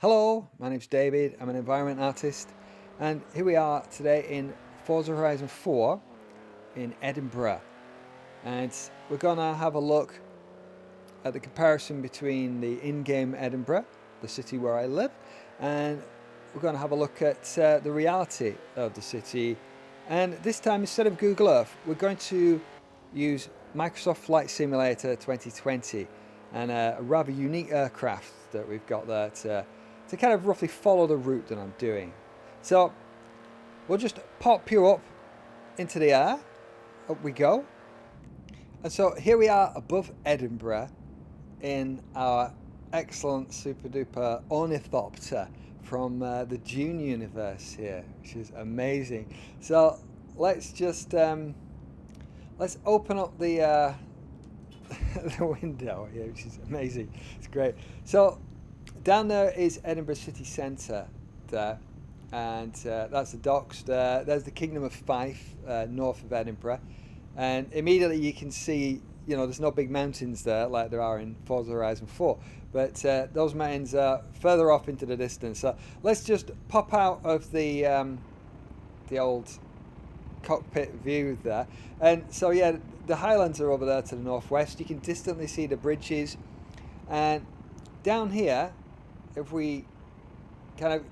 Hello, my name's David, I'm an environment artist, and here we are today in Forza Horizon 4 in Edinburgh. And we're gonna have a look at the comparison between the in-game Edinburgh, the city where I live, and we're gonna have a look at the reality of the city. And this time, instead of Google Earth, we're going to use Microsoft Flight Simulator 2020 and a rather unique aircraft that we've got there to kind of roughly follow the route that I'm doing. So we'll just pop you up into the air. Up we go. And so here we are above Edinburgh in our excellent super duper Ornithopter from the Dune universe here, which is amazing. So let's just let's open up the the window here, which is amazing. It's great. So down there is Edinburgh city centre there, and that's the docks there. There's the Kingdom of Fife north of Edinburgh, and immediately you can see, you know, there's no big mountains there like there are in Forza Horizon 4, but those mountains are further off into the distance. So let's just pop out of the old cockpit view there, and so yeah, the Highlands are over there to the northwest. You can distantly see the bridges, and down here, if we kind of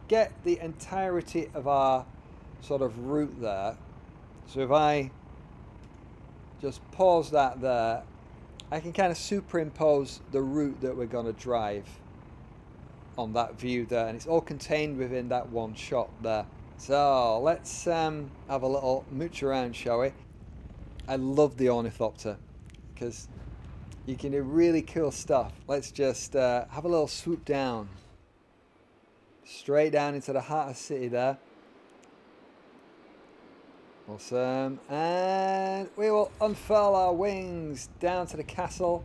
get the entirety of our sort of route there, so if I just pause that there, I can kind of superimpose the route that we're going to drive on that view there, and it's all contained within that one shot there. So let's have a little mooch around, shall we? I love the Ornithopter because you can do really cool stuff. Let's just have a little swoop down. Straight down into the heart of the city there. Awesome. And we will unfurl our wings down to the castle.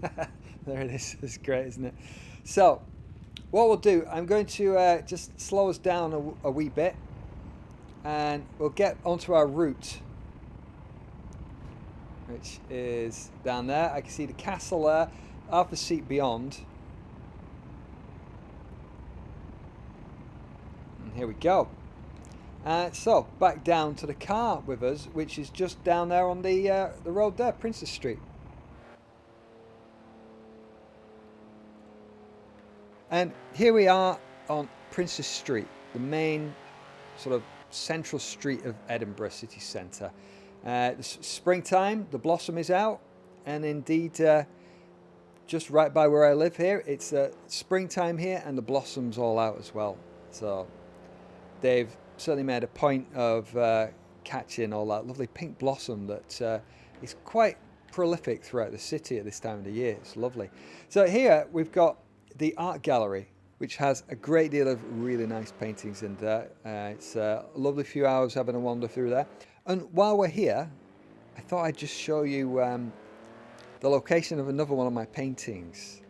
There it is. It's great, isn't it? So, what we'll do, I'm going to just slow us down a wee bit. And we'll get onto our route, which is down there. I can see the castle there, half a seat beyond. And here we go. So back down to the car with us, which is just down there on the road there, Princess Street. And here we are on Princess Street, the main sort of central street of Edinburgh city centre. It's springtime, the blossom is out, and indeed just right by where I live here, it's springtime here and the blossom's all out as well. So they've certainly made a point of catching all that lovely pink blossom that is quite prolific throughout the city at this time of the year. It's lovely. So here we've got the art gallery, which has a great deal of really nice paintings in there. It's a lovely few hours having a wander through there. And while we're here, I thought I'd just show you the location of another one of my paintings.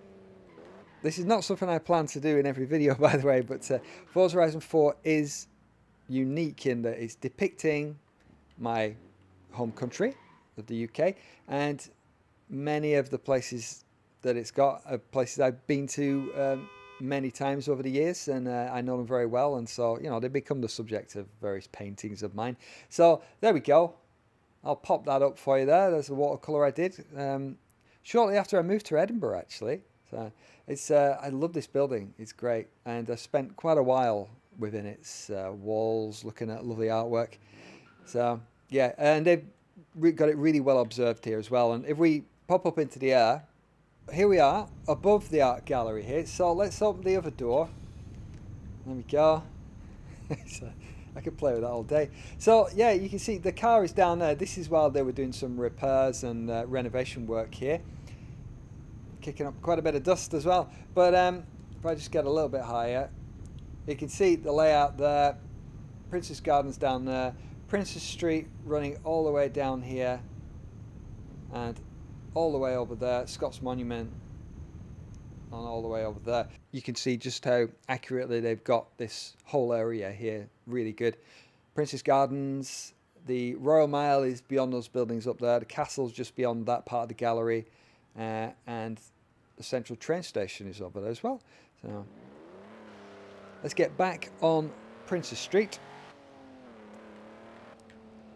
This is not something I plan to do in every video, by the way, but Forza Horizon 4 is unique in that it's depicting my home country of the UK, and many of the places that it's got are places I've been to many times over the years, and I know them very well, and so, you know, they become the subject of various paintings of mine. So there we go. I'll pop that up for you there. There's a watercolour I did shortly after I moved to Edinburgh, actually. So it's I love this building. It's great, and I spent quite a while within its walls looking at lovely artwork. So yeah, and they've got it really well observed here as well. And if we pop up into the air, here we are above the art gallery here. So let's open the other door. There we go. So I could play with that all day. So yeah, you can see the car is down there. This is while they were doing some repairs and renovation work here, kicking up quite a bit of dust as well. But if I just get a little bit higher, you can see the layout there. Princess Gardens down there, Princess Street running all the way down here, and all the way over there, Scots Monument, and all the way over there. You can see just how accurately they've got this whole area here. Really good. Princess Gardens, the Royal Mile is beyond those buildings up there. The castle's just beyond that part of the gallery, and the central train station is over there as well. So let's get back on Princess Street.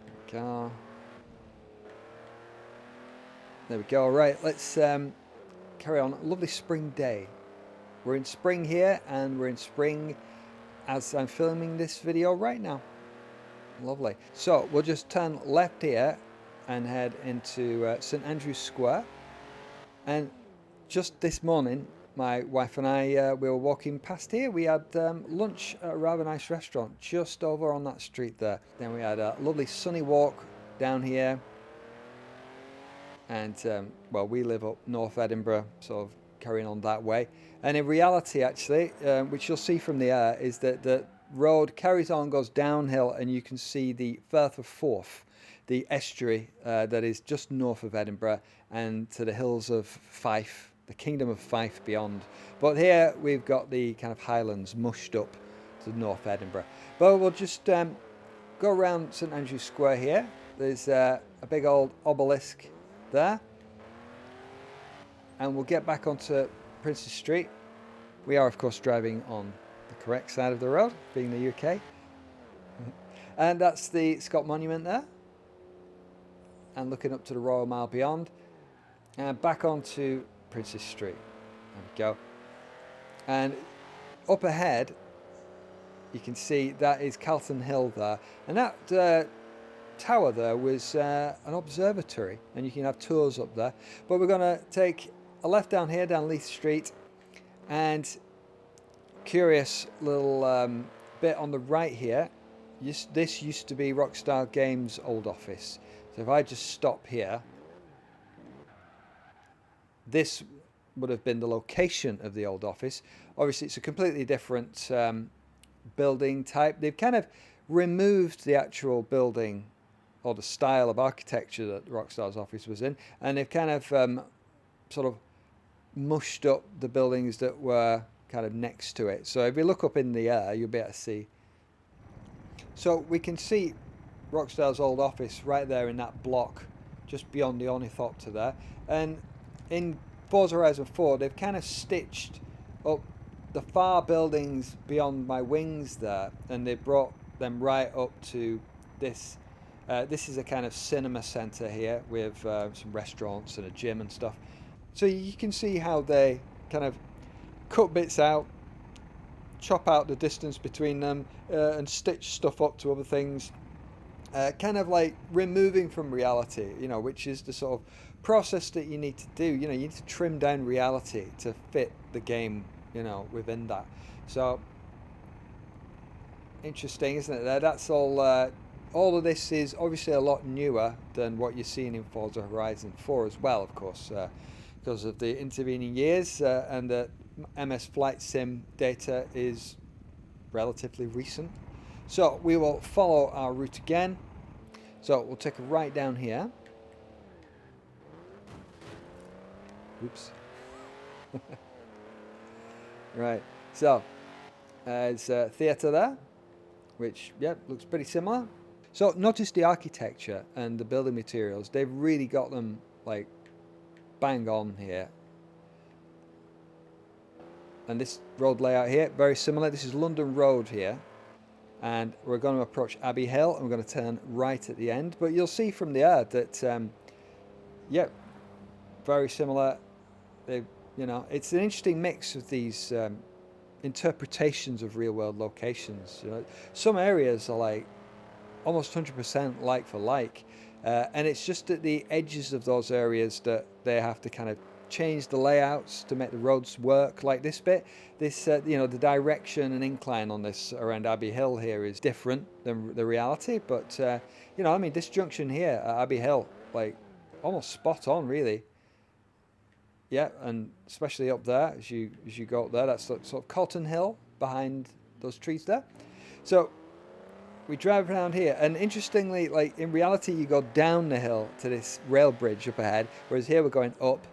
There we go. There we go. Right, let's carry on. Lovely spring day. We're in spring here, and we're in spring as I'm filming this video right now. Lovely. So we'll just turn left here and head into St Andrew's Square. And just this morning, my wife and I, we were walking past here. We had lunch at a rather nice restaurant just over on that street there. Then we had a lovely sunny walk down here. And, well, we live up North Edinburgh, sort of carrying on that way. And in reality, actually, which you'll see from the air, is that the road carries on, goes downhill, and you can see the Firth of Forth, the estuary that is just north of Edinburgh, and to the hills of Fife, the Kingdom of Fife beyond. But here we've got the kind of highlands mushed up to North Edinburgh. But we'll just go around St Andrew's Square here. There's a big old obelisk there. And we'll get back onto Princess Street. We are, of course, driving on the correct side of the road, being the UK. And that's the Scott Monument there. And looking up to the Royal Mile beyond. And back onto Princess Street. There we go. And up ahead, you can see that is Calton Hill there. And that tower there was an observatory. And you can have tours up there. But we're going to take a left down here, down Leith Street. And curious little bit on the right here. This used to be Rockstar Games' old office. So if I just stop here, this would have been the location of the old office. Obviously, it's a completely different building type. They've kind of removed the actual building or the style of architecture that Rockstar's office was in, and they've kind of sort of mushed up the buildings that were kind of next to it. So if you look up in the air, you'll be able to see. So we can see Rockstar's old office right there in that block, just beyond the Ornithopter there. And in Forza Horizon 4, they've kind of stitched up the far buildings beyond my wings there, and they brought them right up to this. This is a kind of cinema centre here with some restaurants and a gym and stuff. So you can see how they kind of cut bits out, chop out the distance between them, and stitch stuff up to other things. Kind of like removing from reality, you know, which is the sort of process that you need to do. You know, you need to trim down reality to fit the game, you know, within that. So interesting, isn't it? That's all. All of this is obviously a lot newer than what you're seeing in Forza Horizon 4 as well, of course, because of the intervening years, and the MS Flight Sim data is relatively recent. So we will follow our route again. So we'll take a right down here. Oops. Right. So there's a theatre there, which, yeah, looks pretty similar. So notice the architecture and the building materials. They've really got them like bang on here. And this road layout here, very similar. This is London Road here. And we're going to approach Abbey Hill, and we're going to turn right at the end. But you'll see from the air that, yeah, very similar. You know, it's an interesting mix of these interpretations of real-world locations. You know, some areas are like almost 100% like for like, and it's just at the edges of those areas that they have to kind of change the layouts to make the roads work. Like this bit, this you know, the direction and incline on this around Abbey Hill here is different than the reality. But you know, I mean, this junction here at Abbey Hill, like almost spot on, really. Yeah, and especially up there as you go up there, that's sort of Cotton Hill behind those trees there. So we drive around here, and interestingly, like in reality, you go down the hill to this rail bridge up ahead, whereas here we're going up.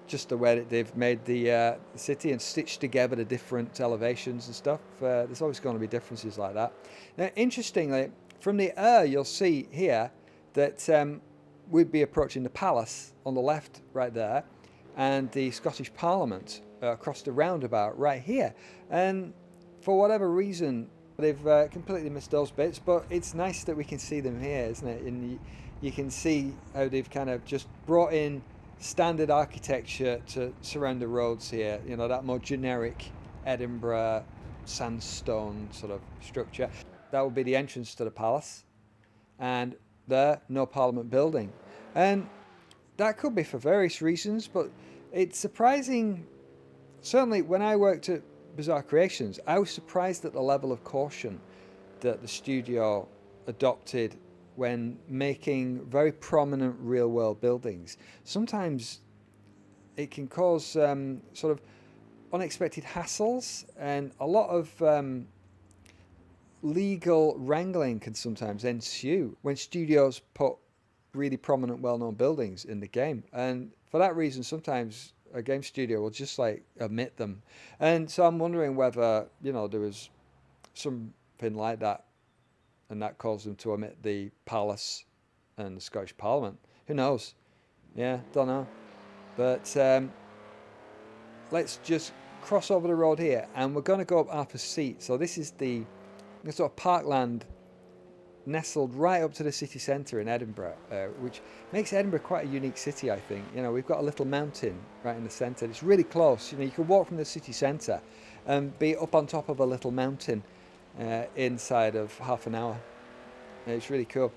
Just the way that they've made the city and stitched together the different elevations and stuff. There's always going to be differences like that. Now, interestingly, from the air, you'll see here that we'd be approaching the palace on the left right there. and the Scottish Parliament across the roundabout right here. And for whatever reason, they've completely missed those bits, but it's nice that we can see them here, isn't it? And you can see how they've kind of just brought in standard architecture to surround the roads here. You know, that more generic Edinburgh sandstone sort of structure. That would be the entrance to the palace, and there, no Parliament building. And that could be for various reasons, but it's surprising. Certainly, when I worked at Bizarre Creations, I was surprised at the level of caution that the studio adopted when making very prominent real world buildings. Sometimes it can cause sort of unexpected hassles, and a lot of legal wrangling can sometimes ensue when studios put really prominent, well-known buildings in the game. And for that reason, sometimes a game studio will just like omit them. And so I'm wondering whether, you know, there was something like that, and that caused them to omit the palace and the Scottish Parliament. Who knows? Yeah, don't know. But let's just cross over the road here, and we're going to go up Arthur's Seat. So this is the sort of parkland nestled right up to the city centre in Edinburgh, which makes Edinburgh quite a unique city, I think. You know, we've got a little mountain right in the centre. It's really close. You know, you can walk from the city centre and be up on top of a little mountain inside of half an hour. It's really cool.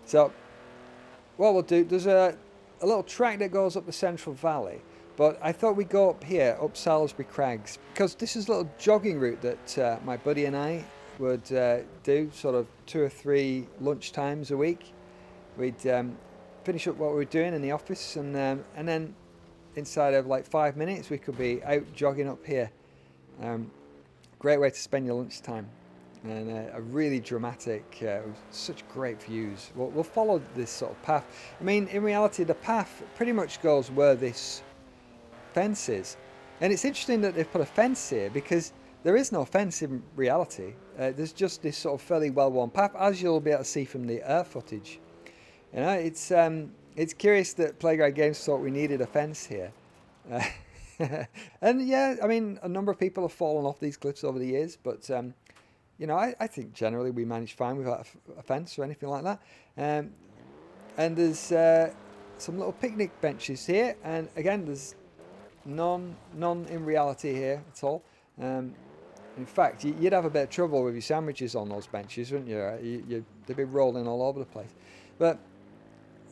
So what we'll do, there's a little track that goes up the Central Valley, but I thought we'd go up here, up Salisbury Crags, because this is a little jogging route that my buddy and I would do sort of 2 or 3 lunch times a week. We'd finish up what we were doing in the office, and then inside of like 5 minutes we could be out jogging up here. Great way to spend your lunchtime, and a really dramatic, such great views. We'll follow this sort of path. I mean, in reality, the path pretty much goes where this fence is, and it's interesting that they've put a fence here because there is no fence in reality. There's just this sort of fairly well-worn path, as you'll be able to see from the air footage. You know, it's curious that Playground Games thought we needed a fence here. And yeah, I mean, a number of people have fallen off these cliffs over the years, but you know, I think generally we managed fine without a fence or anything like that. And there's some little picnic benches here, and again, there's none in reality here at all. In fact, you'd have a bit of trouble with your sandwiches on those benches, wouldn't you? They'd be rolling all over the place. But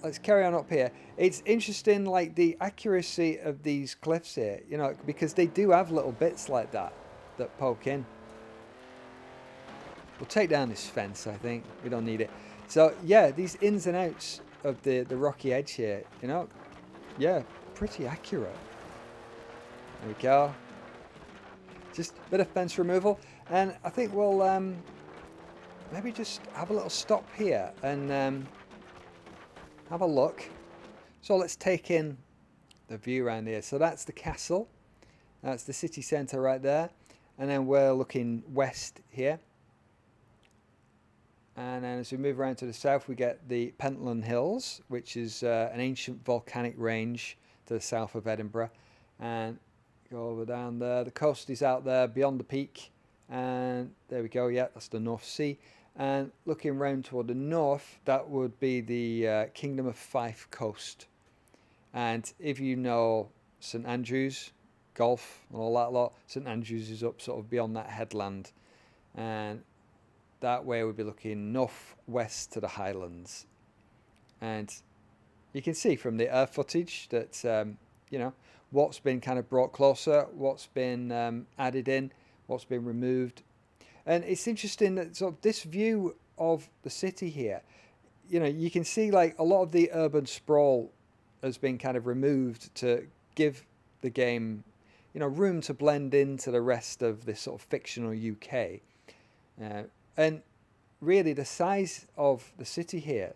let's carry on up here. It's interesting, like the accuracy of these cliffs here, you know, because they do have little bits like that poke in. We'll take down this fence, I think. We don't need it. So yeah, these ins and outs of the rocky edge here, you know, yeah, pretty accurate. There we go. Just a bit of fence removal, and I think we'll maybe just have a little stop here and have a look. So let's take in the view around here. So that's the castle, that's the city centre right there, and then we're looking west here. And then as we move around to the south, we get the Pentland Hills, which is an ancient volcanic range to the south of Edinburgh, and go over down there. The coast is out there beyond the peak, and there we go. Yeah, that's the North Sea. And looking round toward the north, that would be the Kingdom of Fife coast. And if you know St Andrews, golf and all that lot, St Andrews is up sort of beyond that headland, and that way we'll be looking northwest to the Highlands. And you can see from the air footage that you know, what's been kind of brought closer, what's been added in, what's been removed. And it's interesting that sort of this view of the city here, you know, you can see like a lot of the urban sprawl has been kind of removed to give the game, you know, room to blend into the rest of this sort of fictional UK. And really the size of the city here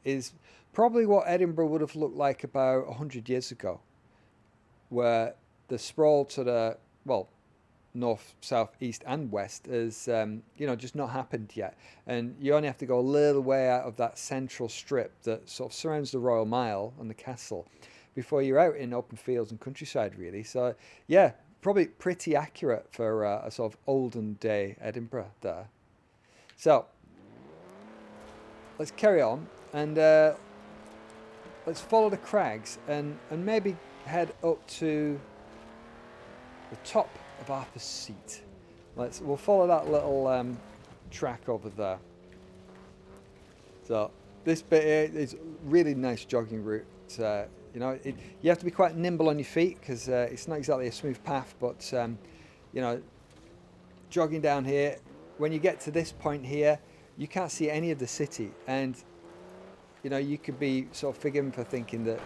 is probably what Edinburgh would have looked like about 100 years ago, where the sprawl to the, well, north, south, east and west has, you know, just not happened yet. And you only have to go a little way out of that central strip that sort of surrounds the Royal Mile and the castle before you're out in open fields and countryside, really. So yeah, probably pretty accurate for a sort of olden day Edinburgh there. So let's carry on and let's follow the crags and maybe head up to the top of Arthur's Seat. We'll follow that little track over there. So this bit here is really nice jogging route. You know, you have to be quite nimble on your feet because it's not exactly a smooth path, but you know, jogging down here, when you get to this point here, you can't see any of the city, and you know, you could be sort of forgiven for thinking that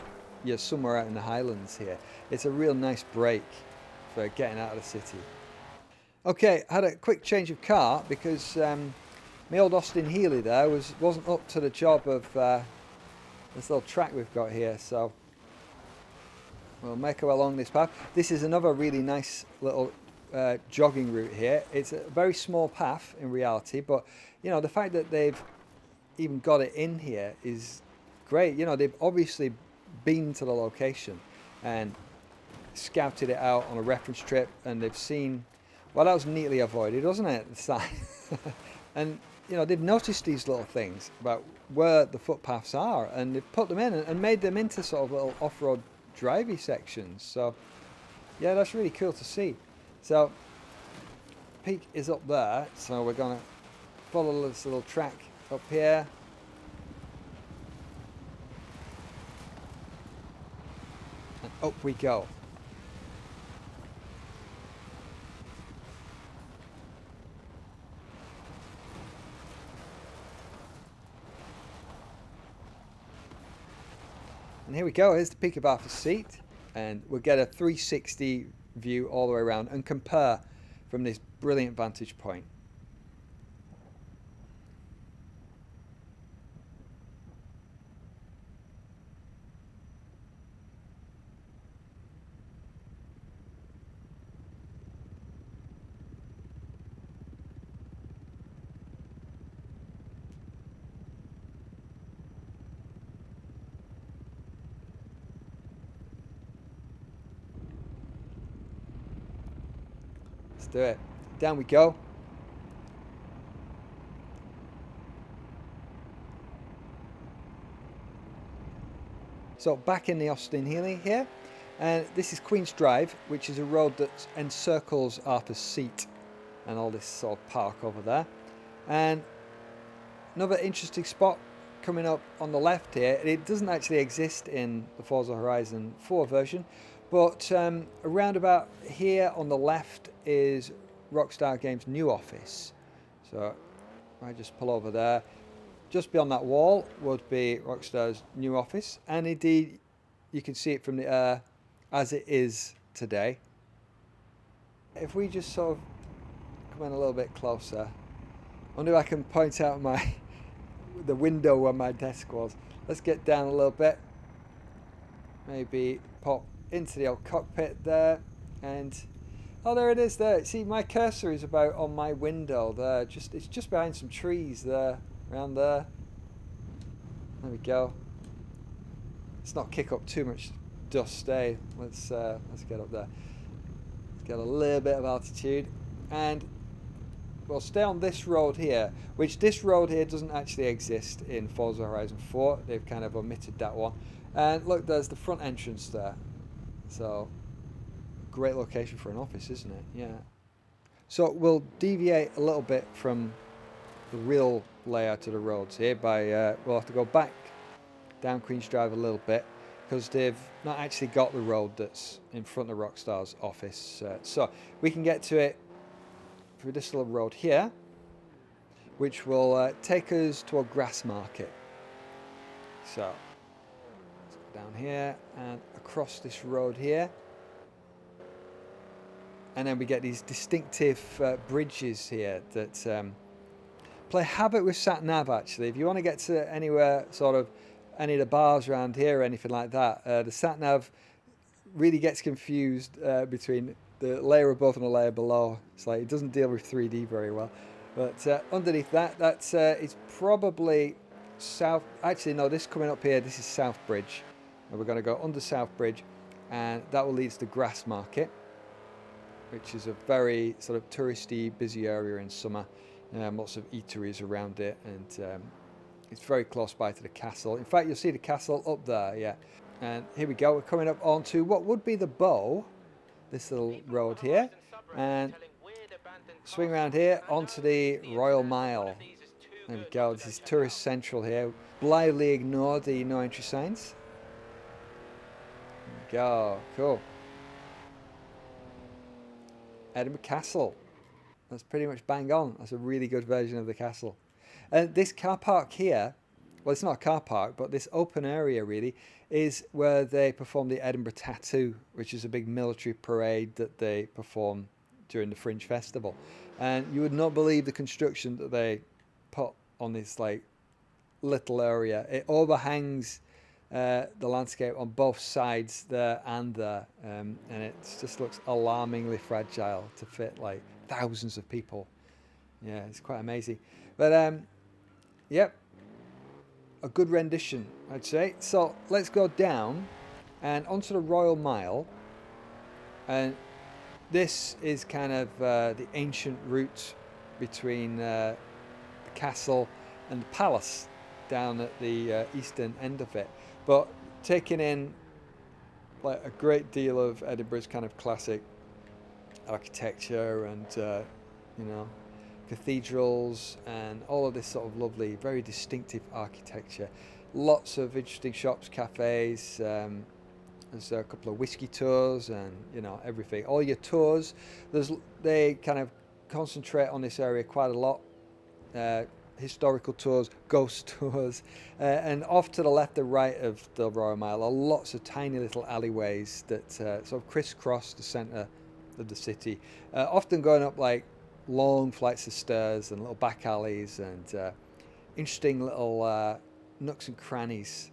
you're somewhere out in the Highlands here. It's a real nice break for getting out of the city. Okay, I had a quick change of car because my old Austin Healey there wasn't up to the job of this little track we've got here, so we'll make our way along this path. This is another really nice little jogging route here. It's a very small path in reality, but you know, the fact that they've even got it in here is great. You know, they've obviously been to the location and scouted it out on a reference trip, and they've seen, well, that was neatly avoided, wasn't it, the sign? And you know, they've noticed these little things about where the footpaths are, and they've put them in and made them into sort of little off-road drivey sections. So yeah, that's really cool to see. So peak is up there, so we're gonna follow this little track up here. And up we go. And here we go, here's the peak of Arthur's Seat, and we'll get a 360 view all the way around and compare from this brilliant vantage point. Let's do it. Down we go. So back in the Austin Healey here, and this is Queen's Drive, which is a road that encircles Arthur's Seat and all this sort of park over there. And another interesting spot coming up on the left here, it doesn't actually exist in the Forza Horizon 4 version, but around about here on the left is Rockstar Games' new office. So I just pull over there. Just beyond that wall would be Rockstar's new office, and indeed you can see it from the air as it is today. If we just sort of come in a little bit closer, I wonder if I can point out the window where my desk was. Let's get down a little bit, maybe pop into the old cockpit there, and oh, there it is there. See, my cursor is about on my window there. It's just behind some trees there, around there. There we go. Let's not kick up too much dust, eh? Let's get up there. Let's get a little bit of altitude, and we'll stay on this road here, which this road here doesn't actually exist in Forza Horizon 4. They've kind of omitted that one. And look, there's the front entrance there. So, great location for an office, isn't it? Yeah. So we'll deviate a little bit from the real layout of the roads here by, we'll have to go back down Queen's Drive a little bit because they've not actually got the road that's in front of Rockstar's office. So we can get to it through this little road here, which will take us to a grass market. So let's go down here and across this road here. And then we get these distinctive bridges here that play havoc with sat-nav, actually. If you want to get to anywhere, sort of any of the bars around here or anything like that, the sat-nav really gets confused between the layer above and the layer below. It's like it doesn't deal with 3D very well. But underneath that, it's probably south. Actually, no, this coming up here, this is South Bridge, And we're going to go under South Bridge, and that will lead us to Grassmarket, which is a very sort of touristy, busy area in summer. Lots of eateries around it, and it's very close by to the castle. In fact, you'll see the castle up there, yeah. And here we go, we're coming up onto what would be the Bow, this little road here, and swing around here onto the Royal Mile. There we go, this is Tourist Central here. Blithely ignore the no entry signs. There we go, cool. Edinburgh Castle. That's pretty much bang on. That's a really good version of the castle. And this car park here, well, it's not a car park, but this open area really is where they perform the Edinburgh Tattoo, which is a big military parade that they perform during the Fringe Festival. And you would not believe the construction that they put on this like little area. It overhangs the landscape on both sides there and there, and it just looks alarmingly fragile to fit like thousands of people. Yeah, it's quite amazing. But yep, a good rendition, I'd say. So let's go down and onto the Royal Mile, and this is kind of the ancient route between the castle and the palace down at the eastern end of it, but taking in like a great deal of Edinburgh's kind of classic architecture and you know, cathedrals and all of this sort of lovely, very distinctive architecture. Lots of interesting shops, cafes. There's a couple of whiskey tours and, you know, everything. All your tours, they kind of concentrate on this area quite a lot. Historical tours, ghost tours, and off to the left and right of the Royal Mile are lots of tiny little alleyways that sort of crisscross the centre of the city, often going up like long flights of stairs and little back alleys and interesting little nooks and crannies.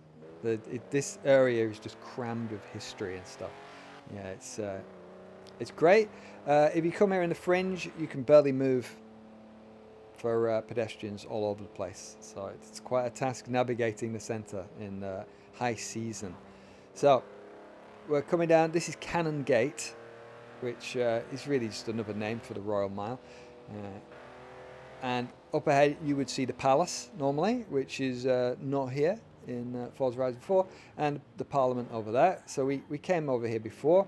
This area is just crammed with history and stuff. Yeah, it's great. If you come here in the Fringe, you can barely move for pedestrians all over the place. So it's quite a task navigating the centre in high season. So we're coming down. This is Cannon Gate, which is really just another name for the Royal Mile. And up ahead you would see the palace normally, which is not here in Forza Horizon 4, and the Parliament over there. So we came over here before.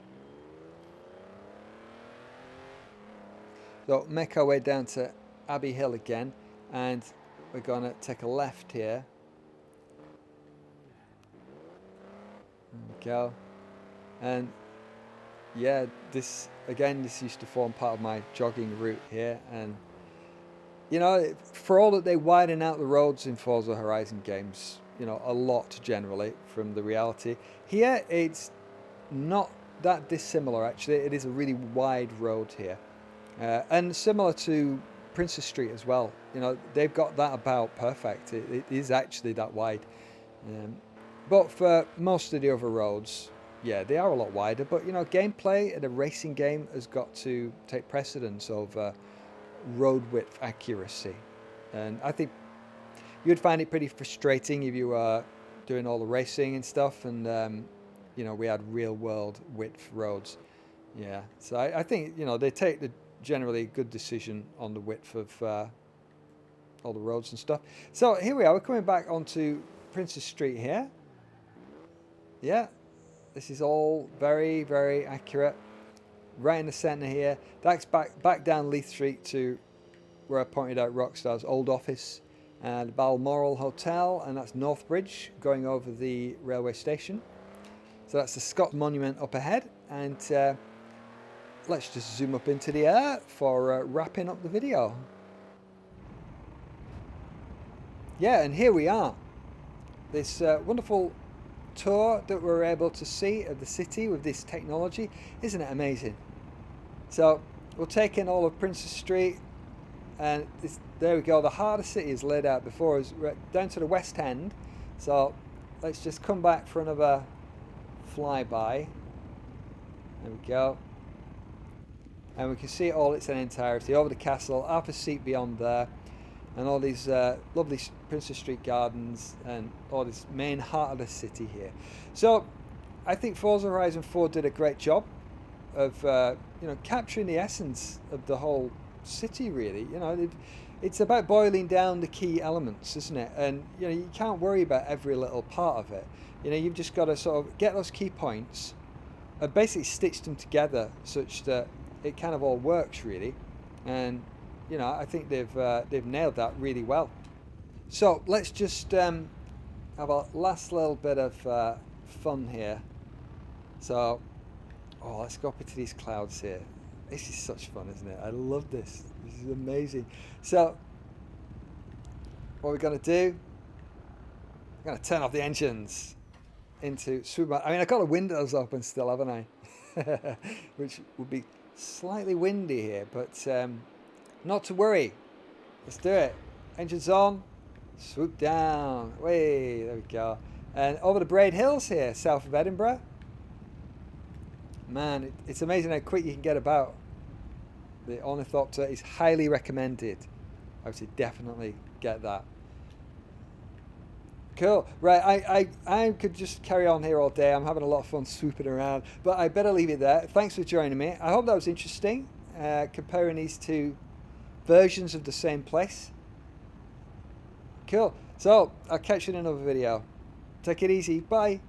So make our way down to Abbey Hill again, and we're going to take a left here. There we go. And yeah, this used to form part of my jogging route here, and you know, for all that they widen out the roads in Forza Horizon games, you know, a lot generally from the reality, here it's not that dissimilar actually. It is a really wide road here, and similar to Princess Street as well. You know, they've got that about perfect. It is actually that wide, but for most of the other roads, yeah, they are a lot wider. But you know, gameplay in a racing game has got to take precedence over road width accuracy, and I think you'd find it pretty frustrating if you were doing all the racing and stuff, and you know, we had real world width roads. Yeah, so I think, you know, they take the generally good decision on the width of all the roads and stuff. So here we are, we're coming back onto Princess Street here. Yeah, this is all very, very accurate. Right in the centre here. That's back down Leith Street to where I pointed out Rockstar's old office and the Balmoral Hotel, and that's North Bridge going over the railway station. So that's the Scott Monument up ahead, and let's just zoom up into the air for wrapping up the video. Yeah, and here we are. This wonderful tour that we're able to see of the city with this technology. Isn't it amazing? So we'll take in all of Princess Street, and there we go. The heart of the city is laid out before us. We're down to the West End. So let's just come back for another flyby. There we go. And we can see it all its entirety over the castle, Arthur's Seat beyond there, and all these lovely Princess Street gardens and all this main heart of the city here. So I think Forza Horizon 4 did a great job of you know, capturing the essence of the whole city. Really, you know, it's about boiling down the key elements, isn't it? And you know, you can't worry about every little part of it. You know, you've just got to sort of get those key points and basically stitch them together such that it kind of all works really. And you know, I think they've nailed that really well. So let's just have a last little bit of fun here. So, oh, let's go up into these clouds here. This is such fun, isn't it? I love this. This is amazing. So, what we're going to do, we're going to turn off the engines into super. I mean, I've got the windows open still, haven't I? Which would be slightly windy here, but not to worry. Let's do it. Engines on. Swoop down. Way, there we go. And over the Braid Hills here, south of Edinburgh. Man, it's amazing how quick you can get about. The Ornithopter is highly recommended. I would say definitely get that. Cool. Right, I could just carry on here all day. I'm having a lot of fun swooping around, but I better leave it there. Thanks for joining me. I hope that was interesting, comparing these two versions of the same place. Cool. So, I'll catch you in another video. Take it easy. Bye.